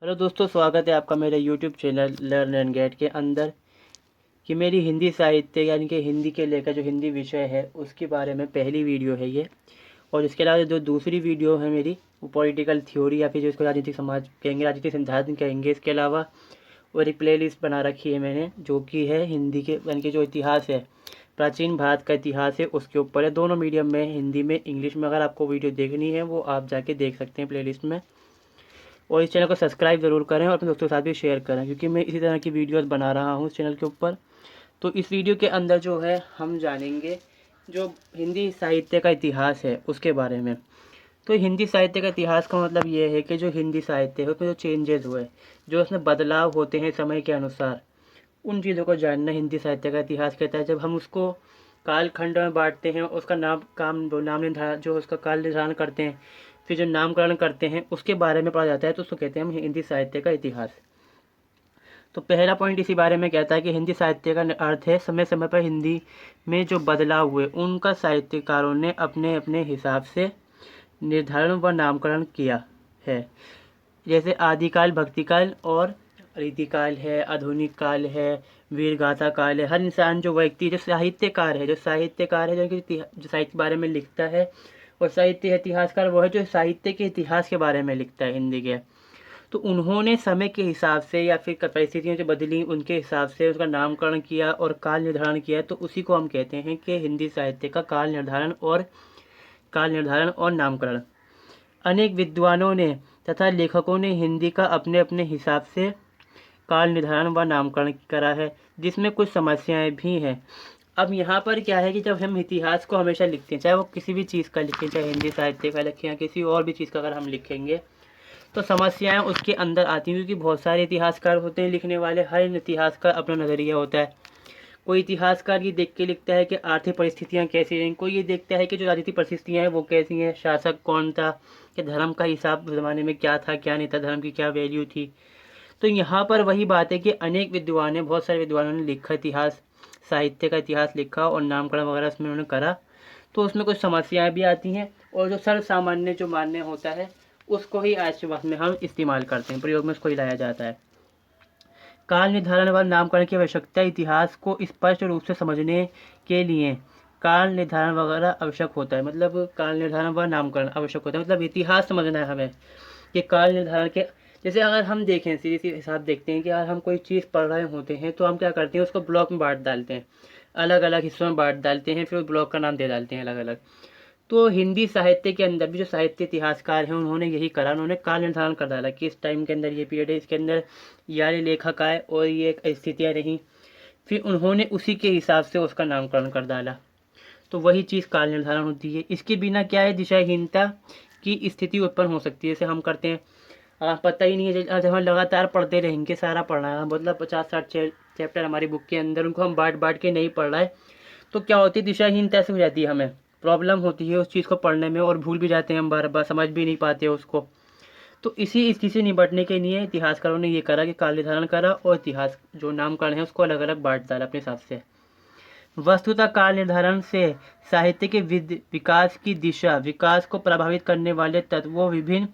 Hello दोस्तों, स्वागत है आपका मेरे YouTube channel learn and get के अंदर कि मेरी हिंदी साहित्य यानी कि हिंदी के लेकर जो हिंदी विषय है उसके बारे में पहली वीडियो है ये। और इसके अलावा जो दूसरी वीडियो है मेरी वो पॉलिटिकल थ्योरी या फिर जो इसको राजनीतिक समाज कहेंगे, राजनीतिक सिद्धांत कहेंगे। इसके अलावा और एक प्लेलिस्ट बना रखी है मैंने जो कि है हिंदी के यानी कि जो इतिहास है, प्राचीन भारत का इतिहास है, उसके ऊपर है। दोनों मीडियम में, हिंदी में, इंग्लिश में। अगर आपको वीडियो देखनी है वो आप जाके देख सकते हैं प्लेलिस्ट में। और इस चैनल को सब्सक्राइब ज़रूर करें और अपने दोस्तों के साथ भी शेयर करें, क्योंकि मैं इसी तरह की वीडियोस बना रहा हूँ इस चैनल के ऊपर। तो इस वीडियो के अंदर जो है हम जानेंगे जो हिंदी साहित्य का इतिहास है उसके बारे में। तो हिंदी साहित्य का इतिहास का मतलब ये है कि जो हिंदी साहित्य है उसमें जो चेंजेस हुए, जो उसमें बदलाव होते हैं समय के अनुसार, उन चीज़ों को जानना हिंदी साहित्य का इतिहास कहता है। जब हम उसको कालखंड में बांटते हैं, उसका नाम निर्धारण, जो उसका काल निर्धारण करते हैं, फिर जो नामकरण करते हैं, उसके बारे में पढ़ा जाता है, तो उसको कहते हैं हम हिंदी साहित्य का इतिहास। तो पहला पॉइंट इसी बारे में कहता है कि हिंदी साहित्य का अर्थ है समय समय पर हिंदी में जो बदलाव हुए उनका साहित्यकारों ने अपने अपने हिसाब से निर्धारण व नामकरण किया है। जैसे आदिकाल, भक्तिकाल और रीतिकाल है, आधुनिक काल है, वीर गाथा काल है। हर इंसान, जो व्यक्ति, जो साहित्यकार है जो साहित्य के बारे में लिखता है, और साहित्य इतिहासकार वो है जो साहित्य के इतिहास के बारे में लिखता है हिंदी के। तो उन्होंने समय के हिसाब से या फिर परिस्थितियों जो बदली उनके हिसाब से उसका नामकरण किया और काल निर्धारण किया, तो उसी को हम कहते हैं कि हिंदी साहित्य का काल निर्धारण और नामकरण। अनेक विद्वानों ने तथा लेखकों ने हिंदी का अपने अपने हिसाब से काल निर्धारण व नामकरण करा है, जिसमें कुछ समस्याएं भी हैं। अब यहाँ पर क्या है कि जब हम इतिहास को हमेशा लिखते हैं, चाहे वो किसी भी चीज़ का लिखें, चाहे हिंदी साहित्य का लिखें या किसी और भी चीज़ का अगर हम लिखेंगे, तो समस्याएं उसके अंदर आती हैं, क्योंकि बहुत सारे इतिहासकार होते हैं लिखने वाले। हर इतिहास का अपना नज़रिया होता है। कोई इतिहासकार ये देख के लिखता है कि आर्थिक परिस्थितियाँ कैसी रहीं, कोई ये देखता है कि जो राजनीतिक परिस्थितियाँ हैं वो कैसी हैं, शासक कौन था, कि धर्म का हिसाब उस ज़माने में क्या था, क्या नहीं था, धर्म की क्या वैल्यू थी। तो यहाँ पर वही बात है कि अनेक विद्वान ने, बहुत सारे विद्वानों ने लिखा इतिहास, साहित्य का इतिहास लिखा और नामकरण वगैरह उसमें उन्होंने करा। तो उसमें कुछ समस्याएं भी आती हैं, और जो सर्व सामान्य जो मान्य होता है उसको ही आज के वक्त में हम इस्तेमाल करते हैं, प्रयोग में उसको ही लाया जाता है। काल निर्धारण व नामकरण की आवश्यकता, इतिहास को स्पष्ट रूप से समझने के लिए काल निर्धारण वगैरह आवश्यक होता है। मतलब काल निर्धारण व नामकरण आवश्यक होता है, मतलब इतिहास समझना है हमें कि काल निर्धारण के। जैसे अगर हम देखें, सीधे सीधे हिसाब देखते हैं कि अगर हम कोई चीज़ पढ़ रहे होते हैं तो हम क्या करते हैं, उसको ब्लॉक में बांट डालते हैं, अलग अलग हिस्सों में बांट डालते हैं, फिर उस ब्लॉक का नाम दे डालते हैं अलग अलग। तो हिंदी साहित्य के अंदर भी जो साहित्य इतिहासकार हैं उन्होंने यही करा, उन्होंने काल निर्धारण कर डाला कि इस टाइम के अंदर ये पीरियड है, इसके अंदर ये लेखक आए और ये स्थितियाँ रहीं, फिर उन्होंने उसी के हिसाब से उसका नामकरण कर डाला। तो वही चीज़ काल निर्धारण होती है। इसके बिना क्या है, दिशाहीनता की स्थिति उत्पन्न हो सकती है। जैसे हम करते हैं, पता ही नहीं है, जब हम लगातार पढ़ते रहेंगे, सारा पढ़ना है, मतलब 50-60 चैप्टर हमारी बुक के अंदर, उनको हम बांट बांट के नहीं पढ़ रहे हैं, तो क्या होती है, दिशाहीनता से हो जाती है, हमें प्रॉब्लम होती है उस चीज़ को पढ़ने में, और भूल भी जाते हैं हम, बार बार समझ भी नहीं पाते उसको। तो इसी स्थिति से निपटने के लिए इतिहासकारों ने ये करा कि काल निर्धारण करा और इतिहास जो नामकरण है उसको अलग अलग बांट डाला अपने हिसाब से। वस्तुतः काल निर्धारण से साहित्य के विकास की दिशा, विकास को प्रभावित करने वाले तत्वों, विभिन्न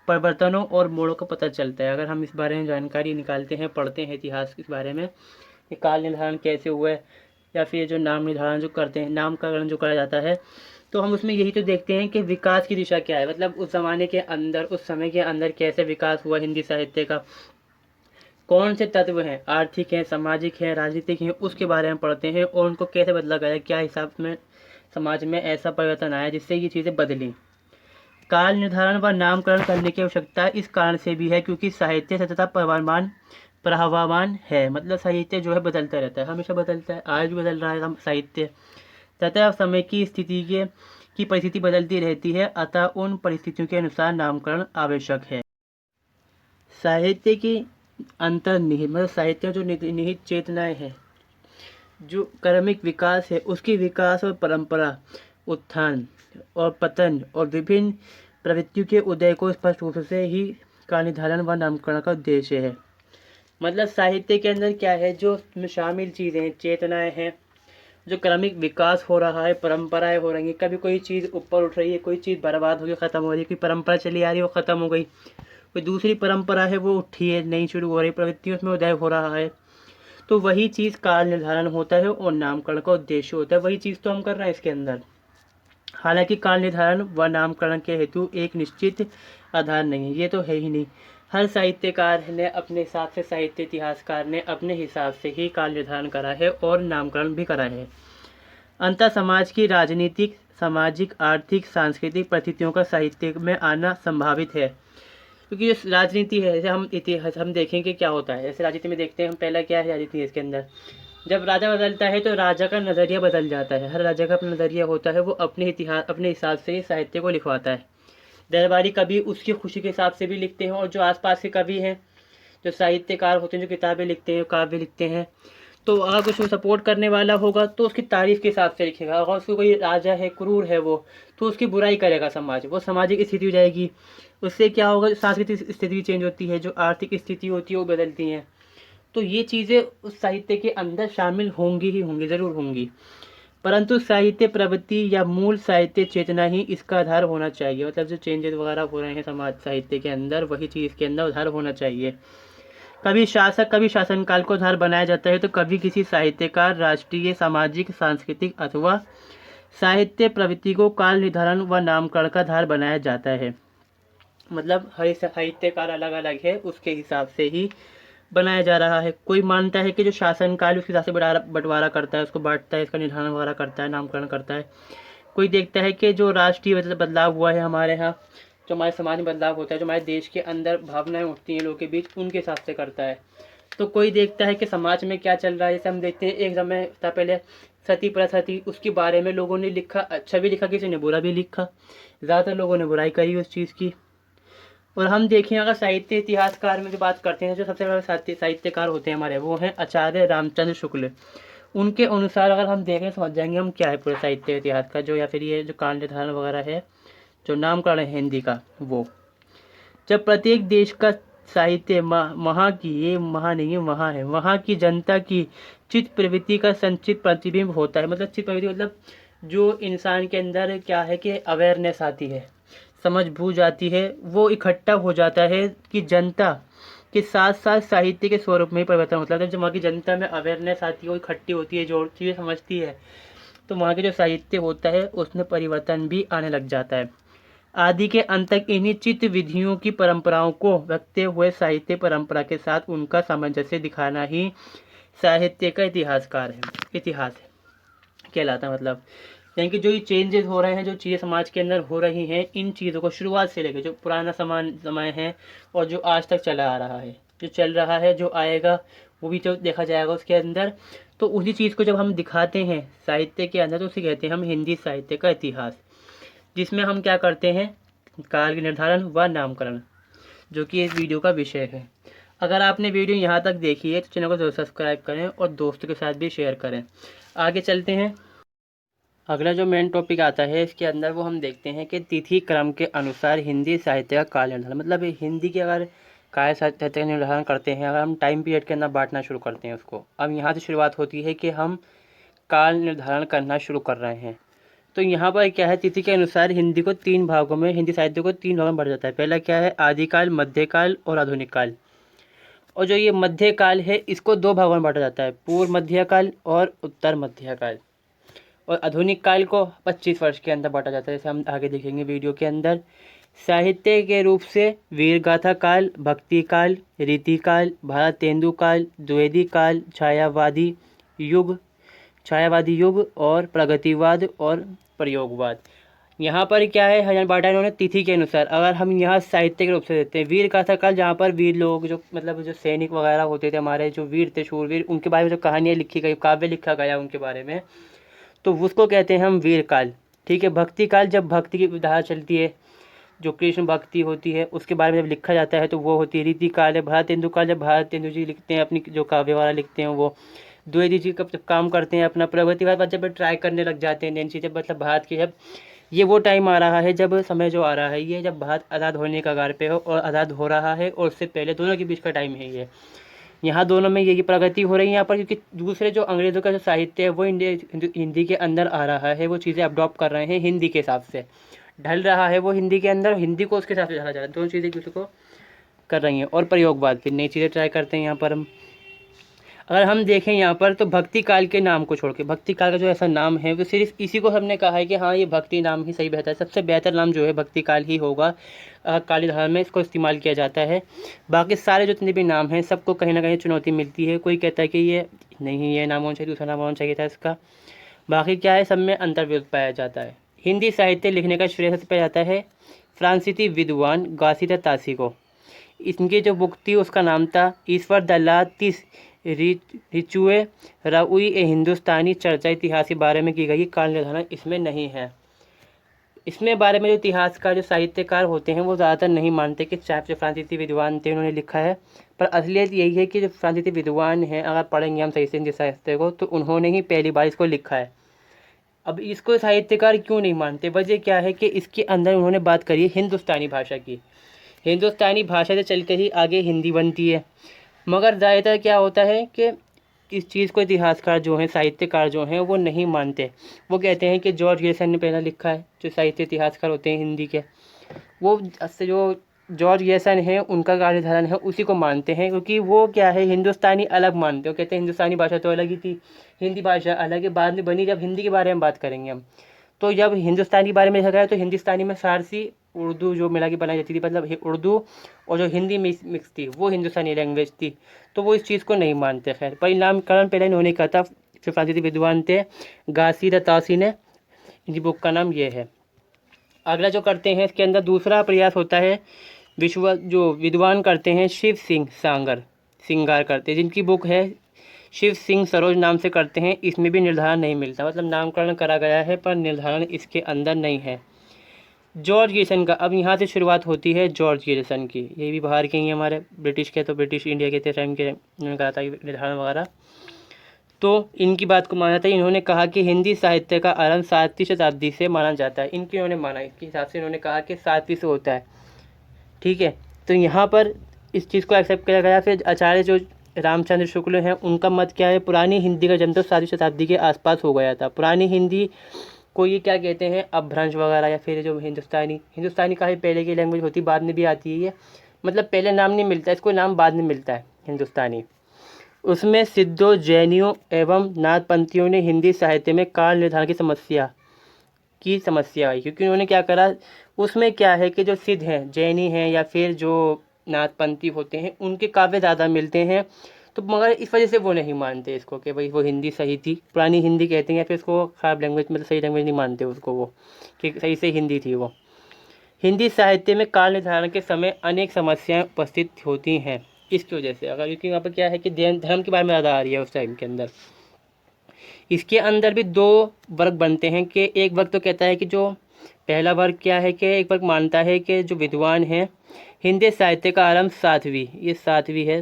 परिवर्तनों और मोड़ों का पता चलता है। अगर हम इस बारे में जानकारी निकालते हैं, पढ़ते हैं इतिहास इस बारे में कि काल निर्धारण कैसे हुआ है, या फिर जो नाम निर्धारण जो करते हैं, नामकरण जो करा जाता है, तो हम उसमें यही तो देखते हैं कि विकास की दिशा क्या है, मतलब उस ज़माने के अंदर, उस समय के अंदर कैसे विकास हुआ हिंदी साहित्य का, कौन से तत्व हैं, आर्थिक हैं, सामाजिक हैं, राजनीतिक हैं, उसके बारे में पढ़ते हैं, और उनको कैसे बदला गया, क्या हिसाब में समाज में ऐसा परिवर्तन आया जिससे ये चीज़ें बदली। काल निर्धारण व नामकरण करने की आवश्यकता इस कारण से भी है क्योंकि साहित्य सतत प्रवाहमान है। मतलब साहित्य जो है बदलता रहता है, हमेशा बदलता है, आज भी बदल रहा है साहित्य, तथा समय की स्थिति की परिस्थिति बदलती रहती है, अतः उन परिस्थितियों के अनुसार नामकरण आवश्यक है। साहित्य की अंतर्निहित, मतलब साहित्य जो निहित चेतनाएं हैं, जो क्रमिक विकास है, उसकी विकास और परंपरा, उत्थान और पतन और विभिन्न प्रवृत्तियों के उदय को स्पष्ट रूप से ही काल निर्धारण व नामकरण का उद्देश्य है। मतलब साहित्य के अंदर क्या है, जो शामिल चीज़ें, चेतनाएं हैं, जो क्रमिक विकास हो रहा है, परंपराएं हो रही हैं, कभी कोई चीज़ ऊपर उठ रही है, कोई चीज़ बर्बाद हो गई, ख़त्म हो रही है, कोई परंपरा चली आ रही है वो ख़त्म हो गई, कोई दूसरी परंपरा है वो उठी है, नई शुरू हो रही प्रवृत्ति उसमें उदय हो रहा है, तो वही चीज़ काल निर्धारण होता है और नामकरण का उद्देश्य होता है। वही चीज़ तो हम कर रहे हैं इसके अंदर। हालांकि काल निर्धारण व नामकरण के हेतु एक निश्चित आधार नहीं है, ये तो है ही नहीं। हर साहित्यकार ने अपने हिसाब से, साहित्य इतिहासकार ने अपने हिसाब से ही काल निर्धारण करा है और नामकरण भी करा है। अंतः समाज की राजनीतिक, सामाजिक, आर्थिक, सांस्कृतिक परिस्थितियों का साहित्य में आना संभावित है, क्योंकि जो राजनीति है, जैसे हम इतिहास हम देखेंगे क्या होता है, जैसे राजनीति में देखते हैं हम, पहला क्या है राजनीति है इसके अंदर, जब राजा बदलता है तो राजा का नज़रिया बदल जाता है। हर राजा का अपना नज़रिया होता है, वो अपने इतिहास अपने हिसाब से ही साहित्य को लिखवाता है। दरबारी कवि उसकी खुशी के हिसाब से भी लिखते हैं, और जो आसपास के कवि हैं, जो साहित्यकार होते हैं, जो किताबें लिखते हैं, काव्य लिखते हैं, तो अगर कुछ सपोर्ट करने वाला होगा तो उसकी तारीफ के हिसाब से लिखेगा। अगर उसको कोई राजा है, क्रूर है वो, तो उसकी बुराई करेगा समाज, वो सामाजिक स्थिति हो जाएगी। उससे क्या होगा, सांस्कृतिक स्थिति चेंज होती है, जो आर्थिक स्थिति होती है वो बदलती हैं। तो ये चीज़ें उस साहित्य के अंदर शामिल होंगी ही होंगी, ज़रूर होंगी, परंतु साहित्य प्रवृत्ति या मूल साहित्य चेतना ही इसका आधार होना चाहिए। मतलब जो चेंजेस वगैरह हो रहे हैं समाज साहित्य के अंदर, वही चीज़ के अंदर आधार होना चाहिए। कभी शासक, कभी शासनकाल को आधार बनाया जाता है, तो कभी किसी साहित्यकार राष्ट्रीय, सामाजिक, सांस्कृतिक अथवा साहित्य प्रवृत्ति को काल निर्धारण व नामकरण का आधार बनाया जाता है। मतलब हर साहित्यकार अलग अलग है, उसके हिसाब से ही बनाया जा रहा है। कोई मानता है कि जो शासनकाल उसके हिसाब से बंटवारा करता है, उसको बांटता है, इसका निर्धारण वगैरह करता है, नामकरण करता है। कोई देखता है कि जो राष्ट्रीय मतलब बदलाव हुआ है हमारे यहाँ, जो हमारे समाज में बदलाव होता है, जो हमारे देश के अंदर भावनाएं उठती हैं लोगों के बीच, उनके हिसाब से करता है। तो कोई देखता है कि समाज में क्या चल रहा है, जैसे हम देखते हैं एक समय था पहले सती प्रथा थी, उसके बारे में लोगों ने लिखा, अच्छा भी लिखा, किसी ने बुरा भी लिखा, ज़्यादातर लोगों ने बुराई करी उस चीज़ की। और हम देखें अगर साहित्य इतिहासकार में जो बात करते हैं, जो सबसे बड़े साहित्यकार होते हैं हमारे, वो हैं आचार्य रामचंद्र शुक्ल। उनके अनुसार अगर हम देखें समझ जाएंगे हम क्या है पूरे साहित्य इतिहास का, जो या फिर ये जो काल निर्धारण वगैरह है, जो नामकरण है हिंदी का, वो जब प्रत्येक देश का साहित्य वहाँ की, ये वहाँ नहीं है, वहाँ है, वहाँ की जनता की चित्त प्रवृत्ति का संचित प्रतिबिंब होता है। मतलब चित्त प्रवृत्ति मतलब जो इंसान के अंदर क्या है कि अवेयरनेस आती है, समझ बूझ आती है, वो इकट्ठा हो जाता है कि जनता के साथ साथ साहित्य के स्वरूप में ही परिवर्तन होता है। जब वहाँ की जनता में अवेयरनेस आती है, वो इकट्ठी होती है, जोड़ती है, समझती है, तो वहाँ के जो साहित्य होता है उसमें परिवर्तन भी आने लग जाता है। आदि के अंत तक इन्हीं चित्त विधियों की परंपराओं को रखते हुए साहित्य परंपरा के साथ उनका सामंजस्य दिखाना ही साहित्य का इतिहास है कहलाता है। मतलब यानी कि जो ये चेंजेस हो रहे हैं, जो चीज़ें समाज के अंदर हो रही हैं, इन चीज़ों को शुरुआत से लेकर जो पुराना समय है और जो आज तक चला आ रहा है, जो चल रहा है, जो आएगा वो भी तो देखा जाएगा उसके अंदर। तो उसी चीज़ को जब हम दिखाते हैं साहित्य के अंदर, तो उसे कहते हैं हम हिंदी साहित्य का इतिहास, जिसमें हम क्या करते हैं, काल निर्धारण व नामकरण, जो कि इस वीडियो का विषय है। अगर आपने वीडियो यहाँ तक देखी है तो चैनल को जरूर सब्सक्राइब करें और दोस्तों के साथ भी शेयर करें। आगे चलते हैं। अगला जो मेन टॉपिक आता है इसके अंदर, वो हम देखते हैं कि तिथि क्रम के अनुसार हिंदी साहित्य का काल निर्धारण। मतलब हिंदी के अगर काल साहित्य का निर्धारण करते हैं, अगर हम टाइम पीरियड के अंदर बांटना शुरू करते हैं उसको, अब यहाँ से शुरुआत होती है कि हम काल निर्धारण करना शुरू कर रहे हैं। तो यहाँ पर क्या है, तिथि के अनुसार हिंदी को तीन भागों में, हिंदी साहित्य को तीन भागों में बांटा जाता है। पहला क्या है, आदिकाल, मध्यकाल और आधुनिक काल। और जो ये मध्यकाल है इसको दो भागों में बांटा जाता है, पूर्व मध्यकाल और उत्तर मध्यकाल। और आधुनिक काल को 25 वर्ष के अंदर बांटा जाता है, जैसे हम आगे देखेंगे वीडियो के अंदर। साहित्य के रूप से वीरगाथा काल, भक्ति काल, रीति काल, भारतेंदु काल, द्विवेदी काल, छायावादी युग और प्रगतिवाद और प्रयोगवाद। यहाँ पर क्या है, यहाँ बांटा इन्होंने तिथि के अनुसार। अगर हम यहाँ साहित्य के रूप से देते हैं, वीर गाथा काल, जहाँ पर वीर लोग जो मतलब जो सैनिक वगैरह होते थे हमारे, जो वीर थे, शूरवीर, उनके बारे में जो कहानियाँ लिखी गई, काव्य लिखा गया उनके बारे में, तो उसको कहते हैं हम वीर काल। ठीक है। भक्ति काल, जब भक्ति की धारा चलती है, जो कृष्ण भक्ति होती है, उसके बारे में जब लिखा जाता है तो वो होती है रीति काल है। भारतेंदु काल, जब भारतेंदु जी लिखते हैं अपनी जो काव्य वगैरह लिखते हैं वो। द्विवेदी जी जब काम करते हैं अपना, प्रगतिवाद बाद जब ट्राई करने लग जाते हैं नई चीज़ें, मतलब भारत की, जब ये वो टाइम आ रहा है, जब समय जो आ रहा है ये, जब भारत आज़ाद होने का कगार पे हो और आज़ाद हो रहा है, और उससे पहले दोनों के बीच का टाइम है ये। यहाँ दोनों में ये प्रगति हो रही है यहाँ पर, क्योंकि दूसरे जो अंग्रेज़ों का जो साहित्य है वो हिंदी के अंदर आ रहा है, वो चीज़ें अडॉप्ट कर रहे हैं, हिंदी के हिसाब से ढल रहा है वो हिंदी के अंदर, हिंदी को उसके हिसाब से ढाला जा रहा है। दोनों चीज़ें एक दूसरे को कर रही हैं, और प्रयोगवाद, फिर नई चीज़ें ट्राई करते हैं यहाँ पर हम। अगर हम देखें यहाँ पर तो भक्ति काल के नाम को छोड़ के, भक्ति काल का जो ऐसा नाम है वो सिर्फ इसी को हमने कहा है कि हाँ ये भक्ति नाम ही सही बेहतर है, सबसे बेहतर नाम जो है भक्ति काल ही होगा। काली धारा में इसको इस्तेमाल किया जाता है। बाकी सारे जितने भी नाम हैं सबको कहीं ना कहीं चुनौती मिलती है, कोई कहता है कि ये नहीं, ये नाम होना चाहिए, दूसरा नाम होना चाहिए था इसका। बाकी क्या है, सब में अंतर्विरोध पाया जाता है। हिंदी साहित्य लिखने का श्रेय सबसे पाया जाता है फ्रांसीसी विद्वान गासिदा तासी को। इनकी जो बुक थी उसका नाम था ईश्वर दल्ला तिस रिचुए राउई ए हिंदुस्तानी चर्चा इतिहास के बारे में की गई काल निर्धारण इसमें नहीं है। इसमें बारे में जो इतिहासकार जो साहित्यकार होते हैं वो ज़्यादातर नहीं मानते कि चाहे जो फ्रांसीसी विद्वान थे उन्होंने लिखा है, पर असलियत यही है कि जो फ्रांसीसी विद्वान हैं, अगर पढ़ेंगे हम सही से हिंदी साहित्य को, तो उन्होंने ही पहली बार इसको लिखा है। अब इसको साहित्यकार क्यों नहीं मानते, वजह क्या है कि इसके अंदर उन्होंने बात करी है हिंदुस्तानी भाषा की। हिंदुस्तानी भाषा से चलकर ही आगे हिंदी बनती है, मगर ज़्यादातर क्या होता है कि इस चीज़ को इतिहासकार जो हैं, साहित्यकार जो हैं, वो नहीं मानते। वो कहते हैं कि जॉर्ज गैरिसन ने पहला लिखा है, जो साहित्य इतिहासकार होते हैं हिंदी के, वो जो जॉर्ज गैरिसन है उनका काल निर्धारण है उसी को मानते हैं, क्योंकि वो क्या है हिंदुस्तानी अलग मानते हैं। वो कहते हैं हिंदुस्तानी भाषा तो अलग ही थी, हिंदी भाषा अलग है, बाद में बनी। जब हिंदी के बारे में बात करेंगे हम, तो जब हिंदुस्तानी के बारे में देखा गया तो हिंदुस्तानी में फारसी उर्दू जो मिला के बनाई जाती थी, मतलब उर्दू और जो हिंदी मिक्स थी वो हिंदुस्तानी लैंग्वेज थी, तो वो इस चीज़ को नहीं मानते। खैर, परिणामकरण पहले इन्होंने कहा था, जो फ्रांसीसी विद्वान थे गासिदा तासी ने, इनकी बुक का नाम ये है। अगला जो करते हैं इसके अंदर दूसरा प्रयास होता है, जो विद्वान करते हैं शिव सिंह सिंगार करते हैं, जिनकी बुक है शिव सिंह सरोज नाम से करते हैं। इसमें भी निर्धारण नहीं मिलता, मतलब नामकरण करा गया है पर निर्धारण इसके अंदर नहीं है। जॉर्ज गैरिसन का, अब यहाँ से शुरुआत होती है जॉर्ज गैरिसन की, ये भी बाहर के ही हमारे ब्रिटिश के, तो ब्रिटिश इंडिया के टाइम के उन्होंने कहा था निर्धारण वगैरह। तो इनकी बात को माना जाता है। इन्होंने कहा कि हिंदी साहित्य का आरंभ 7वीं शताब्दी से माना जाता है। इनकी उन्होंने माना, इसके हिसाब से इन्होंने कहा कि 7वीं से होता है, ठीक है। तो यहाँ पर इस चीज़ को एक्सेप्ट किया गया। फिर आचार्य जो रामचंद्र शुक्ल हैं उनका मत क्या है, पुरानी हिंदी का जन्म तो 7वीं शताब्दी के आसपास हो गया था। पुरानी हिंदी को ये क्या कहते हैं, अपभ्रंश वगैरह, या फिर जो हिंदुस्तानी काफ़ी पहले की लैंग्वेज होती, बाद में भी आती है ये, मतलब पहले नाम नहीं मिलता इसको, नाम बाद में मिलता है हिंदुस्तानी। उसमें सिद्धों, जैनियों एवं नाथपंथियों ने हिंदी साहित्य में काल निर्धारण की समस्या आई, क्योंकि उन्होंने क्या करा, उसमें क्या है कि जो सिद्ध हैं, जैनी हैं, या फिर जो नाथपंथी होते हैं, उनके काव्य ज़्यादा मिलते हैं, तो मगर इस वजह से वो नहीं मानते इसको कि भाई वो हिंदी सही थी, पुरानी हिंदी कहते हैं, या फिर इसको ख़राब लैंग्वेज, मतलब सही लैंग्वेज नहीं मानते उसको, वो कि सही से हिंदी थी वो। हिंदी साहित्य में काल निर्धारण के समय अनेक समस्याएं उपस्थित होती हैं इसकी वजह से। अगर क्योंकि यहाँ पर क्या है कि धर्म के बारे में ज़्यादा आ रही है उस टाइम के अंदर। इसके अंदर भी दो वर्ग बनते हैं, कि एक वर्ग तो कहता है कि जो पहला वर्ग क्या है कि एक वर्ग मानता है कि जो विद्वान हैं, हिंदी साहित्य का आरंभ 7वीं है,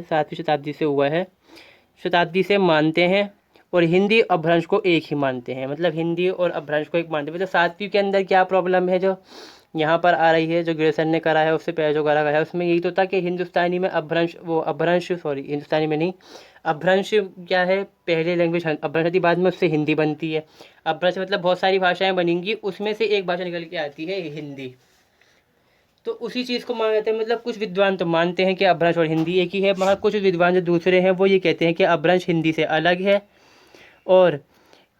7वीं शताब्दी से हुआ है, शताब्दी से मानते हैं, और हिंदी अपभ्रंश को एक ही मानते हैं, मतलब हिंदी और अपभ्रंश को एक मानते हैं। मतलब 7वीं के अंदर क्या प्रॉब्लम है जो यहाँ पर आ रही है, जो ग्रेसन ने करा है, उससे पहले जो करा गया है उसमें यही तो था कि हिंदुस्तानी में हिंदुस्तानी में नहीं, अपभ्रंश क्या है, पहले लैंग्वेज अपभ्रंश थी, बाद में उससे हिंदी बनती है। अपभ्रंश मतलब बहुत सारी भाषाएं बनेंगी, उसमें से एक भाषा निकल के आती है हिंदी, तो उसी चीज़ को माना जाता है। मतलब कुछ विद्वान तो मानते हैं कि अपभ्रंश और हिंदी एक ही है, मगर कुछ विद्वान जो दूसरे हैं वो ये कहते हैं कि अपभ्रंश हिंदी से अलग है। और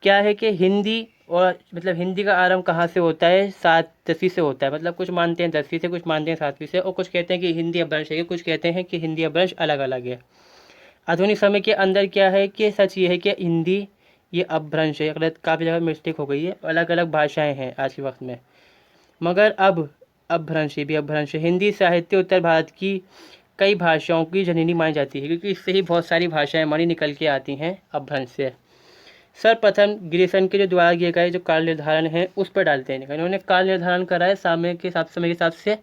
क्या है कि हिंदी, और मतलब हिंदी का आरंभ कहाँ से होता है, 10वीं से होता है। मतलब कुछ मानते हैं 10वीं से, कुछ मानते हैं 7वीं से, और कुछ कहते हैं कि हिंदी अपभ्रंश है, कुछ कहते हैं कि हिंदी अपभ्रंश अलग अलग है। आधुनिक समय के अंदर क्या है कि सच ये है कि हिंदी ये अपभ्रंश है, गलत काफ़ी जगह मिस्टेक हो गई है, अलग अलग भाषाएँ हैं आज के वक्त में, मगर अब अपभ्रंश भी अपभ्रंश है। हिंदी साहित्य उत्तर भारत की कई भाषाओं की जननी मानी जाती है, क्योंकि इससे ही बहुत सारी भाषाएँ हमारी निकल के आती हैं अपभ्रंश से। सर्वप्रथम ग्रेसन के जो द्वारा किए गए जो काल निर्धारण है उस पर डालते हैं। इन्होंने काल निर्धारण करा है समय के हिसाब से।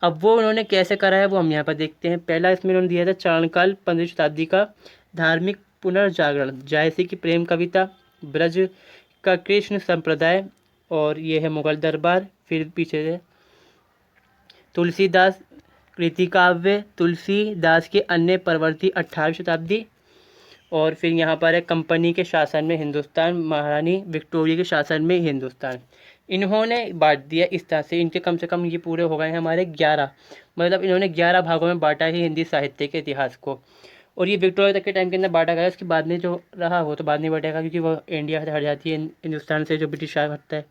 अब वो उन्होंने कैसे करा है वो हम यहाँ पर देखते हैं। पहला इसमें उन्होंने दिया था चारणकाल 15वीं शताब्दी का धार्मिक पुनर्जागरण, जायसी की प्रेम कविता, ब्रज का कृष्ण संप्रदाय, और ये है मुगल दरबार। फिर पीछे से तुलसीदास कृतिकाव्य, तुलसीदास के अन्य प्रवृत्ति 18वीं शताब्दी, और फिर यहाँ पर है कंपनी के शासन में हिंदुस्तान, महारानी विक्टोरिया के शासन में हिंदुस्तान। इन्होंने बांट दिया इस तरह से। इनके कम से कम ये पूरे हो गए हैं हमारे 11, मतलब इन्होंने 11 भागों में बांटा है हिंदी साहित्य के इतिहास को। और ये विक्टोरिया तक के टाइम के अंदर बांटा गया, उसके बाद में जो रहा वो तो बाद में बटेगा, क्योंकि वो इंडिया से हट जाती है, हिंदुस्तान से जो ब्रिटिश राज हटता है।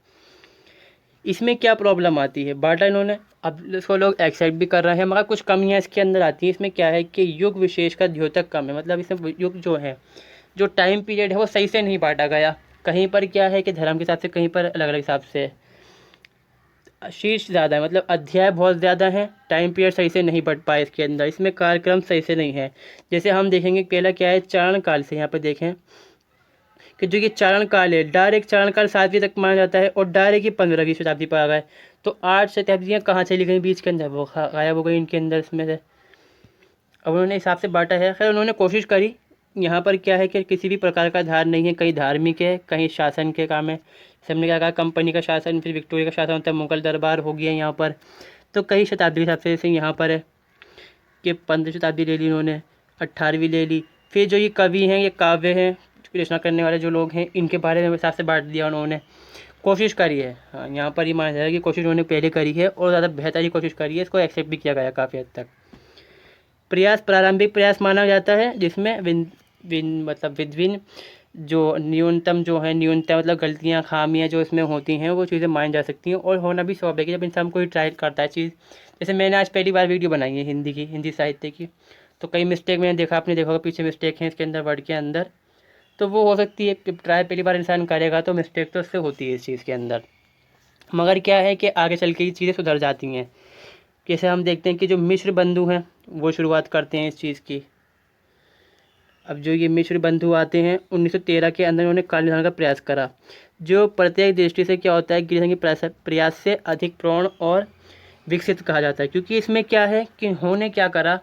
इसमें क्या प्रॉब्लम आती है, बांटा इन्होंने, अब इसको लोग एक्सेप्ट भी कर रहे हैं, मगर कुछ कमियाँ इसके अंदर आती हैं। इसमें क्या है कि युग विशेष का द्योतक कम है, मतलब इसमें युग जो है, जो टाइम पीरियड है वो सही से नहीं बांटा गया। कहीं पर क्या है कि धर्म के हिसाब से, कहीं पर अलग अलग हिसाब से शीर्ष ज़्यादा है, मतलब अध्याय बहुत ज़्यादा हैं, टाइम पीरियड सही से नहीं बढ़ पाए इसके अंदर, इसमें कार्यक्रम सही से नहीं है। जैसे हम देखेंगे पहला क्या है, चारण काल से यहाँ पर देखें कि जो ये चारण काल है, डायरेक्ट चारण काल 7वीं तक माना जाता है और डायरेक्ट ही 15वीं शताब्दी पर आ गए। तो 8 शताब्दियाँ कहाँ चली गई बीच के अंदर, वो गायब हो गई इनके अंदर इसमें से। अब उन्होंने हिसाब से बांटा है, खैर उन्होंने कोशिश करी। यहाँ पर क्या है कि किसी भी प्रकार का धार नहीं है, कहीं धार्मिक है कहीं शासन के काम है। सबने क्या कहा, कंपनी का शासन, फिर विक्टोरिया का शासन होता है, मुगल दरबार हो गया यहाँ पर। तो कई शताब्दी के हिसाब से जैसे यहाँ पर है कि 15वीं शताब्दी ले ली इन्होंने, 18वीं ले ली। फिर जो ये कवि हैं, ये काव्य हैं, रचना करने वाले जो लोग हैं, इनके बारे में हिसाब से बांट दिया उन्होंने। कोशिश करी है, हाँ यहाँ पर ही माना जाएगा कि कोशिश उन्होंने पहले करी है और ज़्यादा बेहतर ही कोशिश करी है, इसको एक्सेप्ट भी किया गया काफ़ी हद तक। प्रयास प्रारंभिक प्रयास माना जाता है, जिसमें मतलब विभिन्न जो न्यूनतम जो है, न्यूनतम मतलब गलतियाँ खामियाँ जो इसमें होती हैं वो चीज़ें मानी जा सकती हैं, और होना भी स्वाभाविक है जब इंसान कोई ट्राई करता है चीज़। जैसे मैंने आज पहली बार वीडियो बनाई है हिंदी की, हिंदी साहित्य की, तो कई मिस्टेक मैंने देखा, आपने देखा होगा पीछे मिस्टेक हैं इसके अंदर, वर्ड के अंदर। तो वो हो सकती है, जब ट्राई पहली बार इंसान करेगा तो मिस्टेक तो उससे होती है इस चीज़ के अंदर, मगर क्या है कि आगे चल के ये चीज़ें सुधर जाती हैं। जैसे हम देखते हैं कि जो मिश्र बंधु हैं वो शुरुआत करते हैं इस चीज़ की। अब जो ये मिश्र बंधु आते हैं 1913 के अंदर उन्होंने काल निर्धारण का प्रयास करा, जो प्रत्येक दृष्टि से क्या होता है, गिरिजन के प्रयास से अधिक प्रौढ़ और विकसित कहा जाता है। क्योंकि इसमें क्या है कि इन्होंने क्या करा,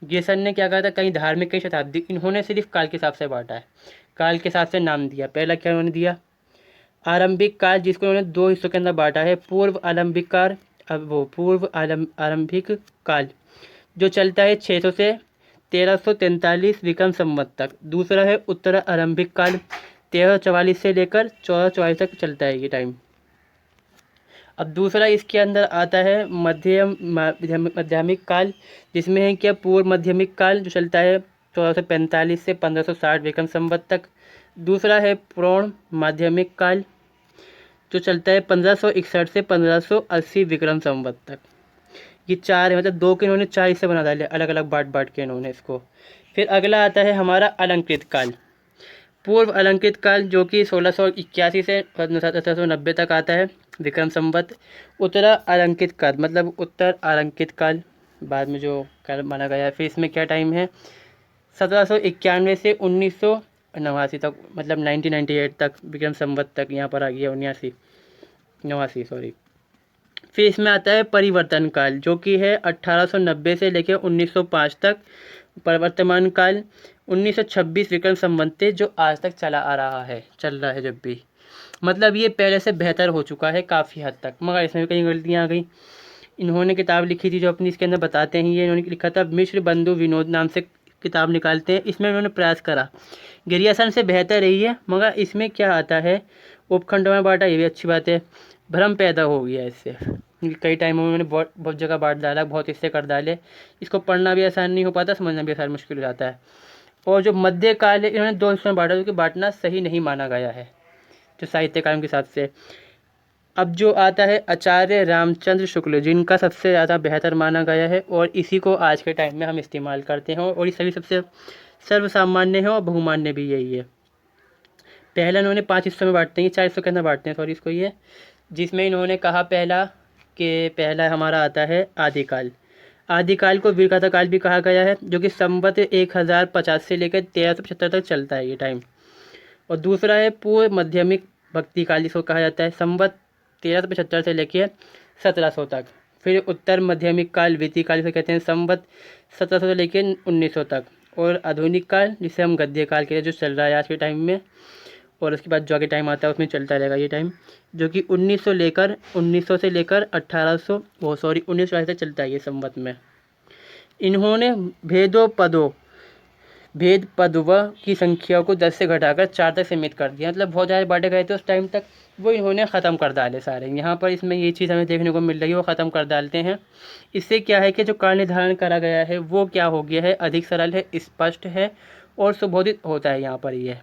गिरसन ने क्या कहा था, कहीं धार्मिक कहीं शताब्दी, इन्होंने सिर्फ काल के हिसाब से बांटा है, काल के हिसाब से नाम दिया। पहला क्या उन्होंने दिया, आरंभिक काल, जिसको उन्होंने 2 हिस्सों के अंदर बांटा है, पूर्व आरंभिक काल, अब वो पूर्व आरंभिक काल जो चलता है 600 से 1343 विक्रम संवत तक। दूसरा है उत्तर आरंभिक काल, 1344 से लेकर 1444 तक चलता है ये टाइम। अब दूसरा इसके अंदर आता है माध्यमिक काल, जिसमें है क्या, पूर्व माध्यमिक काल जो चलता है 1445 से 1560 विक्रम संवत तक। दूसरा है प्रौढ़ माध्यमिक काल जो चलता है 1561 से 1580 विक्रम संवत तक। ये 4 है, मतलब 2 के इन्होंने 4 हिस्से बना डाले, अलग अलग बांट के इन्होंने इसको। फिर अगला आता है हमारा अलंकृत काल, पूर्व अलंकृत काल जो कि 1681 से 1790 तक आता है विक्रम संवत। उत्तर अलंकृत काल मतलब उत्तर अलंकृत काल बाद में जो काल माना गया है। फिर इसमें क्या टाइम है, 1791 से 1989 तक, मतलब 1998 तक विक्रम संवत तक यहाँ पर आ गया, 89 सॉरी। फिर इसमें आता है परिवर्तन काल जो कि है 1890 से लेकर 1905 तक। परिवर्तमान काल 1926 विक्रम संवत जो आज तक चल रहा है जब भी, मतलब ये पहले से बेहतर हो चुका है काफ़ी हद तक, मगर इसमें भी कई गलतियाँ आ गई। इन्होंने किताब लिखी थी जो अपनी इसके अंदर बताते हैं, ये इन्होंने लिखा था मिश्र बंधु विनोद नाम से किताब निकालते हैं। इसमें उन्होंने प्रयास करा, गिरियासन से बेहतर रही है, मगर इसमें क्या आता है, उपखंडों में बांटा, ये भी अच्छी बात है, भ्रम पैदा हो गया इससे, कई टाइमों में उन्होंने बहुत जगह बांट डाला, बहुत हिस्से कर डाले, इसको पढ़ना भी आसान नहीं हो पाता, समझना भी आसान मुश्किल हो जाता है। और जो मध्यकाल है इन्होंने 2 हिस्सों में बांटा, जो कि बांटना सही नहीं माना गया है जो साहित्य काल के हिसाब से। अब जो आता है आचार्य रामचंद्र शुक्ल, जिनका सबसे ज़्यादा बेहतर माना गया है और इसी को आज के टाइम में हम इस्तेमाल करते हैं, और ये सभी सबसे सर्वसामान्य है और बहुमान्य भी यही है। पहला इन्होंने 5 हिस्सों में बांटते हैं, 4 हिस्सों के अंदर बांटते हैं सॉरी इसको, ये जिसमें इन्होंने कहा पहला हमारा आता है आदिकाल। आदिकाल को वीरगाथा काल भी कहा गया है, जो कि संवत 1050 से लेकर 1375 तक चलता है ये टाइम। और दूसरा है पूर्व माध्यमिक भक्ति काल, जिसको कहा जाता है संवत 1375 से लेकर 1700 तक। फिर उत्तर माध्यमिक काल द्वितीय काल जिसे कहते हैं, संवत 1700 से लेकर 1900 तक। और आधुनिक काल जिसे हम गद्य काल कहते हैं, जो चल रहा है आज के टाइम में, और उसके बाद जो आगे टाइम आता है उसमें चलता रहेगा ये टाइम, जो कि 1900 से लेकर 1940 तक चलता है ये संवत में। इन्होंने भेदों पदों भेद पदव की संख्या को 10 से घटाकर 4 तक सीमित कर दिया। मतलब बहुत ज़्यादा बढ़ गए थे उस टाइम तक, वो इन्होंने ख़त्म कर डाले सारे। यहाँ पर इसमें ये चीज़ हमें देखने को मिल रही है, वो ख़त्म कर डालते हैं। इससे क्या है कि जो काल निर्धारण करा गया है वो क्या हो गया है, अधिक सरल है, स्पष्ट है और सुबोधित होता है। यहाँ पर ये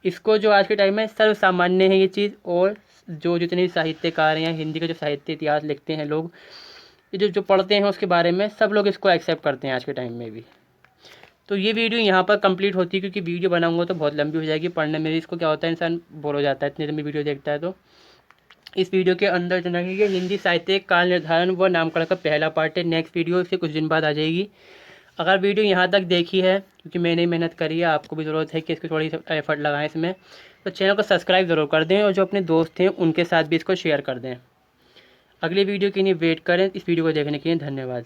इसको जो आज के टाइम में सर्वसामान्य है ये चीज़, और जो जितने साहित्यकार हैं, हिंदी का जो साहित्य इतिहास लिखते हैं लोग, ये जो पढ़ते हैं उसके बारे में, सब लोग इसको एक्सेप्ट करते हैं आज के टाइम में भी। तो ये वीडियो यहाँ पर कंप्लीट होती है, क्योंकि वीडियो बनाऊंगा तो बहुत लंबी हो जाएगी, पढ़ने में भी इसको क्या होता है, इंसान बोर हो जाता है इतनी लंबी वीडियो देखता है। तो इस वीडियो के अंदर जना कि हिंदी साहित्य काल निर्धारण व नामकरण का पहला पार्ट है। नेक्स्ट वीडियो इससे कुछ दिन बाद आ जाएगी। अगर वीडियो यहाँ तक देखी है, क्योंकि मैंने मेहनत करी है, आपको भी ज़रूरत है कि इसको थोड़ी एफर्ट लगाएं इसमें, तो चैनल को सब्सक्राइब ज़रूर कर दें और जो अपने दोस्त हैं उनके साथ भी इसको शेयर कर दें। अगली वीडियो के लिए वेट करें। इस वीडियो को देखने के लिए धन्यवाद।